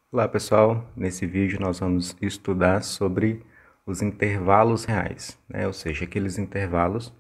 Olá pessoal, nesse vídeo nós vamos estudar sobre os intervalos reais, né? Ou seja, aqueles intervalos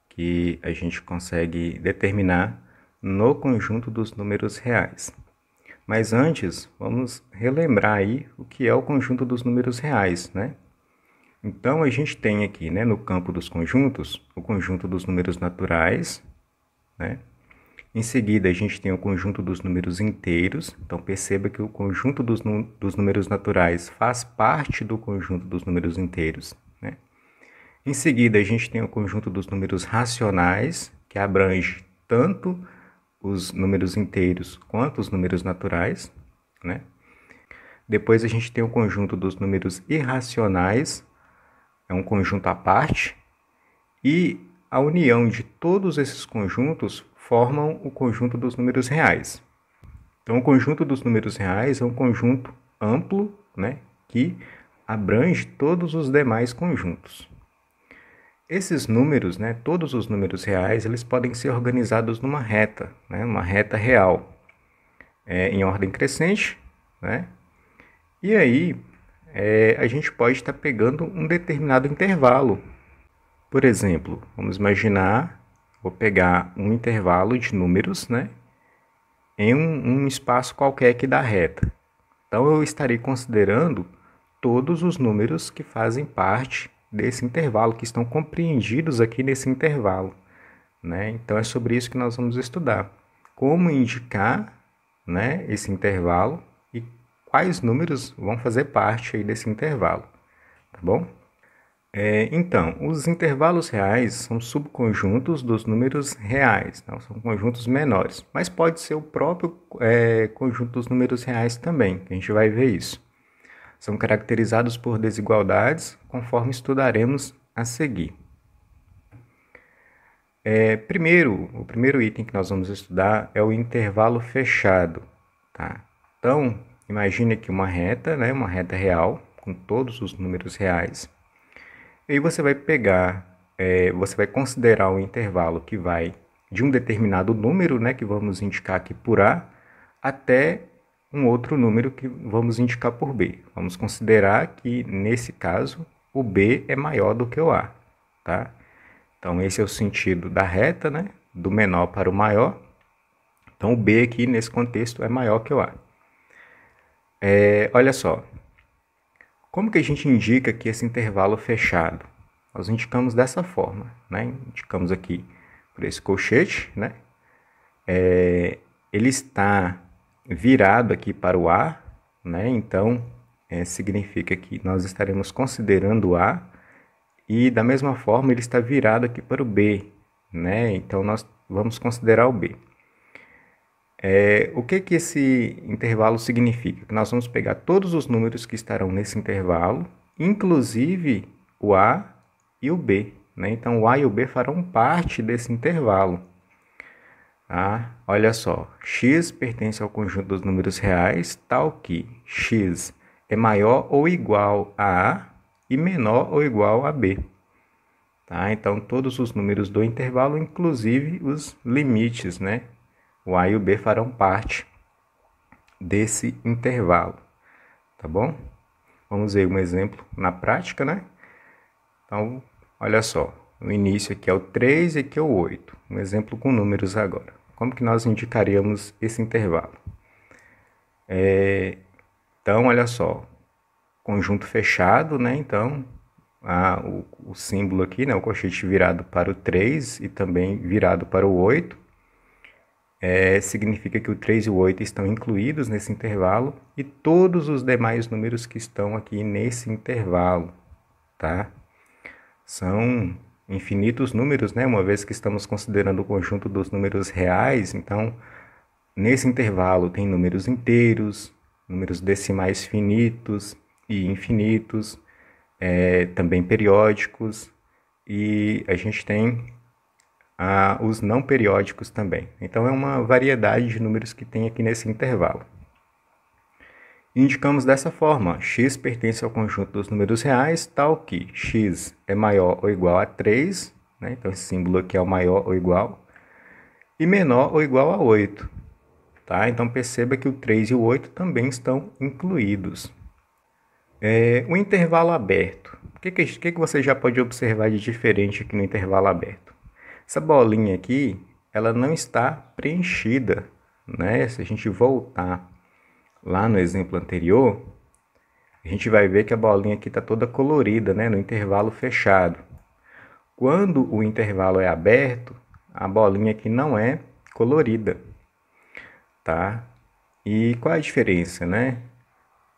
que a gente consegue determinar no conjunto dos números reais. Mas antes, vamos relembrar aí o que é o conjunto dos números reais, né? Então a gente tem aqui, né, no campo dos conjuntos, o conjunto dos números naturais, né? Em seguida, a gente tem o conjunto dos números inteiros. Então, perceba que o conjunto dos números naturais faz parte do conjunto dos números inteiros, né? Em seguida, a gente tem o conjunto dos números racionais, que abrange tanto os números inteiros quanto os números naturais, né? Depois, a gente tem o conjunto dos números irracionais, é um conjunto à parte, e a união de todos esses conjuntos formam o conjunto dos números reais. Então, o conjunto dos números reais é um conjunto amplo, né, que abrange todos os demais conjuntos. Esses números, né, todos os números reais, eles podem ser organizados numa reta, né, uma reta real, em ordem crescente, né? E aí, a gente pode estar pegando um determinado intervalo. Por exemplo, vamos imaginar, vou pegar um intervalo de números, né, em um espaço qualquer aqui da reta. Então, eu estarei considerando todos os números que fazem parte desse intervalo, que estão compreendidos aqui nesse intervalo, né? Então, é sobre isso que nós vamos estudar. Como indicar, né, esse intervalo e quais números vão fazer parte aí desse intervalo, tá bom? Então, os intervalos reais são subconjuntos dos números reais, não? São conjuntos menores, mas pode ser o próprio conjunto dos números reais também, que a gente vai ver isso. São caracterizados por desigualdades, conforme estudaremos a seguir. O primeiro item que nós vamos estudar é o intervalo fechado. Tá? Então, imagine aqui uma reta, né? Uma reta real, com todos os números reais. E aí você vai pegar, você vai considerar o intervalo que vai de um determinado número, né, que vamos indicar aqui por A, até um outro número que vamos indicar por B. Vamos considerar que, nesse caso, o B é maior do que o A, tá? Então, esse é o sentido da reta, né, do menor para o maior. Então, o B aqui, nesse contexto, é maior que o A. Olha só, como que a gente indica aqui esse intervalo fechado? Nós indicamos dessa forma, né? Indicamos aqui por esse colchete, né? Ele está virado aqui para o A, né? Então, significa que nós estaremos considerando o A e, da mesma forma, ele está virado aqui para o B, né? Então, nós vamos considerar o B. O que esse intervalo significa? Que nós vamos pegar todos os números que estarão nesse intervalo, inclusive o A e o B, né? Então, o A e o B farão parte desse intervalo. Tá? Olha só, x pertence ao conjunto dos números reais, tal que x é maior ou igual a A e menor ou igual a B. Tá? Então, todos os números do intervalo, inclusive os limites, né? O A e o B farão parte desse intervalo, tá bom? Vamos ver um exemplo na prática, né? Então, olha só, o início aqui é o 3 e aqui é o 8. Um exemplo com números agora. Como que nós indicaríamos esse intervalo? Então, olha só, conjunto fechado, né? Então, o símbolo aqui, né? O colchete virado para o 3 e também virado para o 8. Significa que o 3 e o 8 estão incluídos nesse intervalo e todos os demais números que estão aqui nesse intervalo, tá? São infinitos números, né? Uma vez que estamos considerando o conjunto dos números reais, então, nesse intervalo tem números inteiros, números decimais finitos e infinitos, também periódicos, e a gente tem os não periódicos também. Então, é uma variedade de números que tem aqui nesse intervalo. Indicamos dessa forma: x pertence ao conjunto dos números reais, tal que x é maior ou igual a 3, né? Então esse símbolo aqui é o maior ou igual, e menor ou igual a 8. tá? Então perceba que o 3 e o 8 também estão incluídos. O intervalo aberto. O que você já pode observar de diferente aqui no intervalo aberto? Essa bolinha aqui, ela não está preenchida, né? Se a gente voltar lá no exemplo anterior, a gente vai ver que a bolinha aqui está toda colorida, né? No intervalo fechado. Quando o intervalo é aberto, a bolinha aqui não é colorida, tá? E qual é a diferença, né?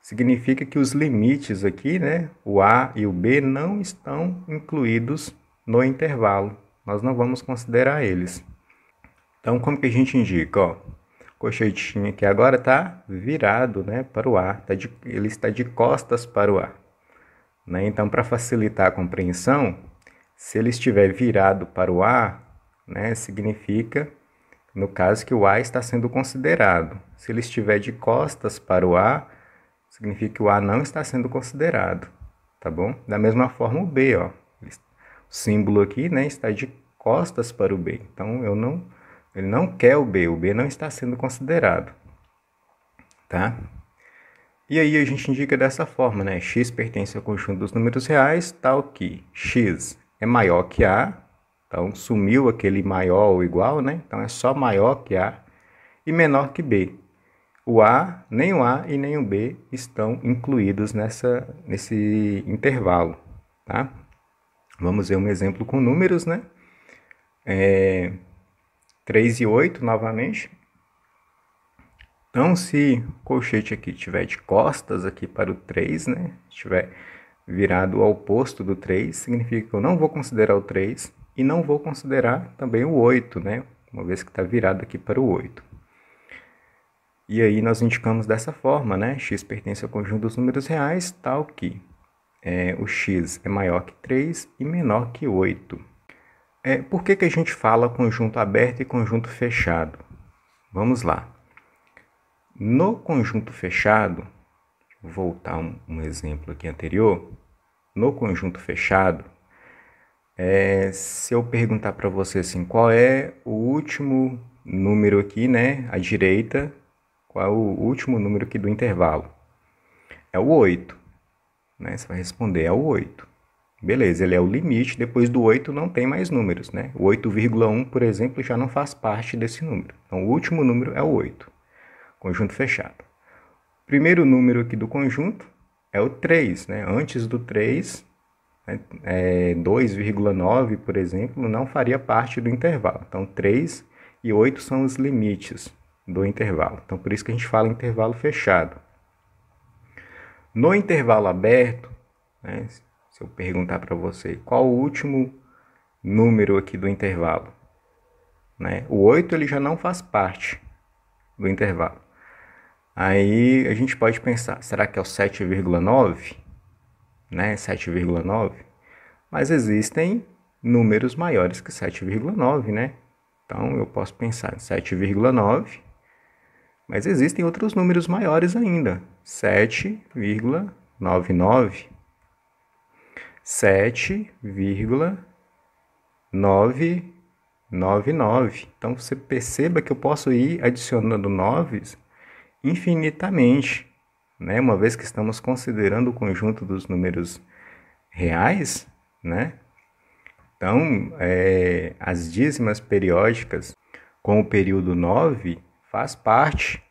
Significa que os limites aqui, né, o A e o B, não estão incluídos no intervalo. Nós não vamos considerar eles. Então, como que a gente indica? Ó, o colchetinho aqui agora está virado, né, para o A. Ele está de costas para o A. Né? Então, para facilitar a compreensão, se ele estiver virado para o A, né, significa, no caso, que o A está sendo considerado. Se ele estiver de costas para o A, significa que o A não está sendo considerado, tá bom? Da mesma forma o B, ó. O símbolo aqui, né, está de costas para o B. Então, ele não quer o B não está sendo considerado, tá? E aí a gente indica dessa forma, né? X pertence ao conjunto dos números reais, tal que X é maior que A, então sumiu aquele maior ou igual, né? Então é só maior que A, e menor que B. Nem o A e nem o B estão incluídos nesse intervalo, tá? Vamos ver um exemplo com números, né? 3 e 8, novamente. Então, se o colchete aqui estiver de costas aqui para o 3, né? Estiver virado ao oposto do 3, significa que eu não vou considerar o 3 e não vou considerar também o 8, né? Uma vez que está virado aqui para o 8. E aí nós indicamos dessa forma, né? X pertence ao conjunto dos números reais, tal que o x é maior que 3 e menor que 8. Por que a gente fala conjunto aberto e conjunto fechado? Vamos lá. No conjunto fechado, vou voltar um exemplo aqui anterior. No conjunto fechado, se eu perguntar para você assim, qual é o último número aqui, né, à direita, qual é o último número aqui do intervalo? É o 8, né? Você vai responder, é o 8. Beleza, ele é o limite, depois do 8 não tem mais números, né? O 8,1, por exemplo, já não faz parte desse número. Então, o último número é o 8, conjunto fechado. O primeiro número aqui do conjunto é o 3, né? Antes do 3, 2,9, por exemplo, não faria parte do intervalo. Então, 3 e 8 são os limites do intervalo. Então, por isso que a gente fala intervalo fechado. No intervalo aberto, né, se eu perguntar para você qual o último número aqui do intervalo, né, o 8 ele já não faz parte do intervalo. Aí a gente pode pensar, será que é o 7,9? Né, 7,9? Mas existem números maiores que 7,9, né? Então eu posso pensar em 7,9. Mas existem outros números maiores ainda. 7,99. 7,999. Então você perceba que eu posso ir adicionando noves infinitamente, né? Uma vez que estamos considerando o conjunto dos números reais, né? Então, as dízimas periódicas com o período 9 faz parte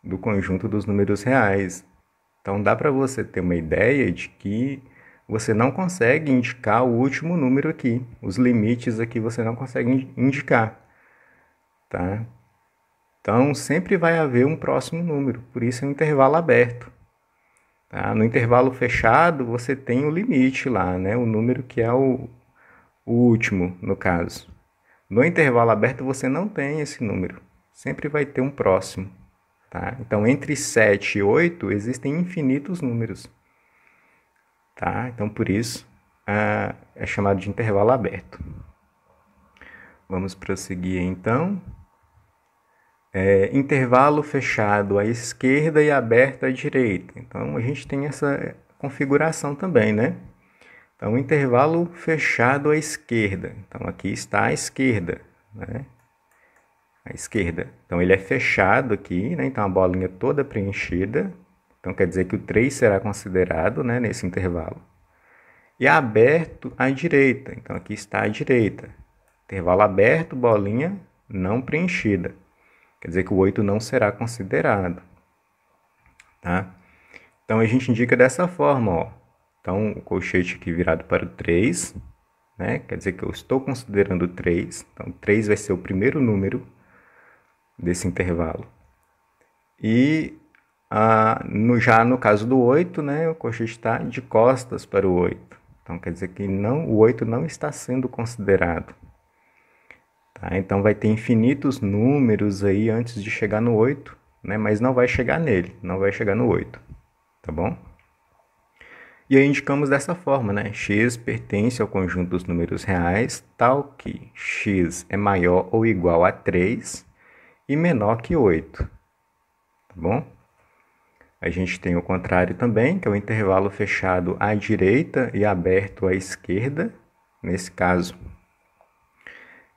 do conjunto dos números reais. Então, dá para você ter uma ideia de que você não consegue indicar o último número aqui. Os limites aqui você não consegue indicar, tá? Então, sempre vai haver um próximo número, por isso é um intervalo aberto. Tá? No intervalo fechado, você tem o limite lá, né? O número que é o último, no caso. No intervalo aberto, você não tem esse número. Sempre vai ter um próximo. Tá? Então, entre 7 e 8, existem infinitos números. Tá? Então, por isso, é chamado de intervalo aberto. Vamos prosseguir, então. Intervalo fechado à esquerda e aberto à direita. Então, a gente tem essa configuração também, né? Então, intervalo fechado à esquerda. Então, aqui está a esquerda, né? à esquerda. Então, ele é fechado aqui, né? Então, a bolinha toda preenchida. Então, quer dizer que o 3 será considerado, né, nesse intervalo. E aberto à direita. Então, aqui está à direita. Intervalo aberto, bolinha não preenchida. Quer dizer que o 8 não será considerado. Tá? Então, a gente indica dessa forma, ó. Então, o colchete aqui virado para o 3, né? Quer dizer que eu estou considerando o 3. Então, 3 vai ser o primeiro número desse intervalo. E já no caso do 8, né, o colchete está de costas para o 8. Então, quer dizer que o 8 não está sendo considerado. Tá? Então, vai ter infinitos números aí antes de chegar no 8, né, mas não vai chegar nele, não vai chegar no 8. Tá bom? E aí indicamos dessa forma, né? X pertence ao conjunto dos números reais, tal que x é maior ou igual a 3 e menor que 8. Tá bom? A gente tem o contrário também, que é o intervalo fechado à direita e aberto à esquerda. Nesse caso,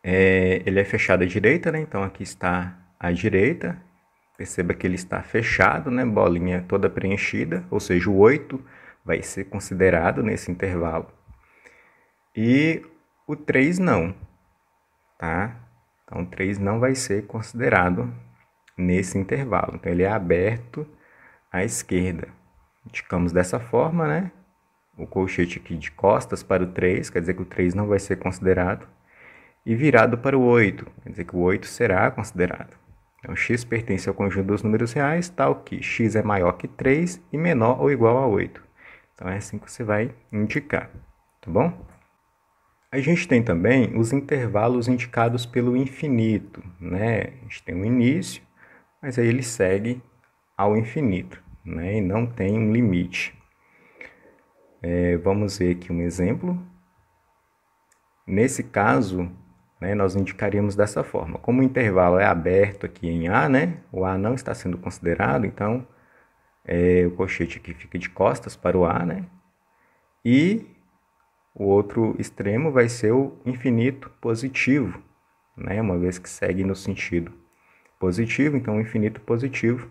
ele é fechado à direita, né? Então aqui está à direita. Perceba que ele está fechado, né? Bolinha toda preenchida, ou seja, o 8 vai ser considerado nesse intervalo. E o 3 não, tá? Então, o 3 não vai ser considerado nesse intervalo. Então, ele é aberto à esquerda. Indicamos dessa forma, né? O colchete aqui de costas para o 3, quer dizer que o 3 não vai ser considerado. E virado para o 8, quer dizer que o 8 será considerado. Então, x pertence ao conjunto dos números reais, tal que x é maior que 3 e menor ou igual a 8. Então, é assim que você vai indicar, tá bom? A gente tem também os intervalos indicados pelo infinito, né? A gente tem um início, mas aí ele segue ao infinito, né? E não tem um limite. Vamos ver aqui um exemplo. Nesse caso, né, nós indicaríamos dessa forma. Como o intervalo é aberto aqui em A, né? O A não está sendo considerado, então o colchete aqui fica de costas para o A, né? E o outro extremo vai ser o infinito positivo, né? Uma vez que segue no sentido positivo, então o infinito positivo.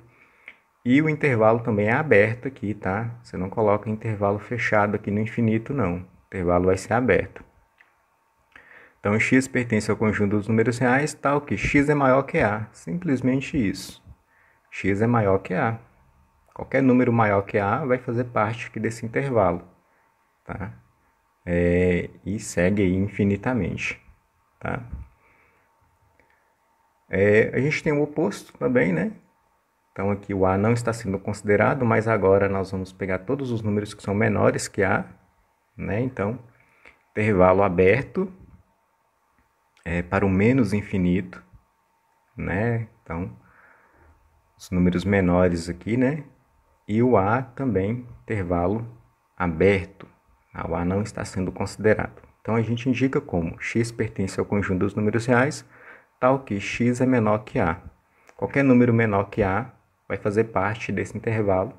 E o intervalo também é aberto aqui, tá? Você não coloca intervalo fechado aqui no infinito, não. O intervalo vai ser aberto. Então, x pertence ao conjunto dos números reais, tal que x é maior que A. Simplesmente isso. X é maior que A. Qualquer número maior que A vai fazer parte aqui desse intervalo, tá? E segue aí infinitamente, tá? A gente tem o oposto também, né? Então, aqui o A não está sendo considerado, mas agora nós vamos pegar todos os números que são menores que A, né? Então, intervalo aberto para o menos infinito, né? Então, os números menores aqui, né? E o A também, intervalo aberto. O A não está sendo considerado. Então, a gente indica como x pertence ao conjunto dos números reais, tal que x é menor que A. Qualquer número menor que A vai fazer parte desse intervalo,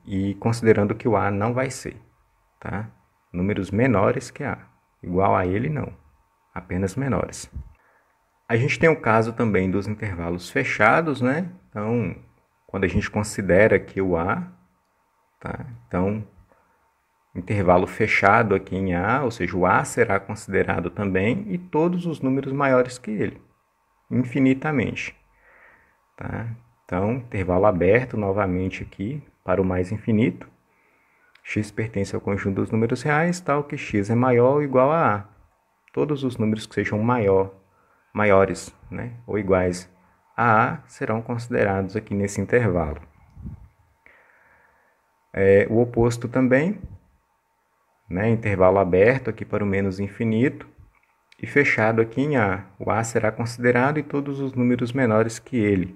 e considerando que o A não vai ser, tá? Números menores que A. Igual a ele, não. Apenas menores. A gente tem o caso também dos intervalos fechados, né? Então, quando a gente considera aqui o A, tá? Então, intervalo fechado aqui em A, ou seja, o A será considerado também e todos os números maiores que ele, infinitamente. Tá? Então, intervalo aberto novamente aqui para o mais infinito. X pertence ao conjunto dos números reais, tal que x é maior ou igual a A. Todos os números que sejam maiores, né, ou iguais a A serão considerados aqui nesse intervalo. O oposto também, né, intervalo aberto aqui para o menos infinito e fechado aqui em A. O A será considerado e todos os números menores que ele.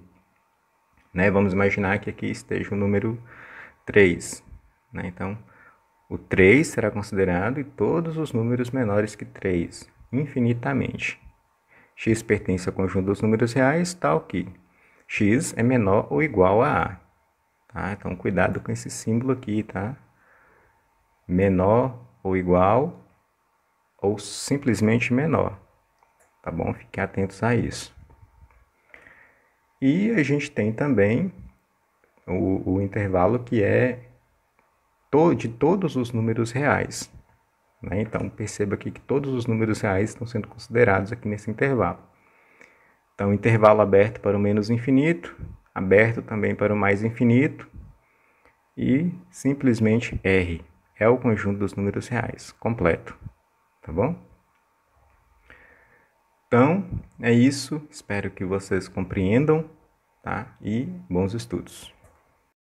Né? Vamos imaginar que aqui esteja o número 3. Né? Então, o 3 será considerado e todos os números menores que 3, infinitamente. X pertence ao conjunto dos números reais, tal que x é menor ou igual a A. Tá? Então, cuidado com esse símbolo aqui, tá? Menor ou igual ou simplesmente menor. tá bom? Fiquem atentos a isso. E a gente tem também o intervalo que é de todos os números reais, né? Então, perceba aqui que todos os números reais estão sendo considerados aqui nesse intervalo. Então, intervalo aberto para o menos infinito, aberto também para o mais infinito e simplesmente R é o conjunto dos números reais, completo, tá bom? Então, é isso. Espero que vocês compreendam, tá? E bons estudos.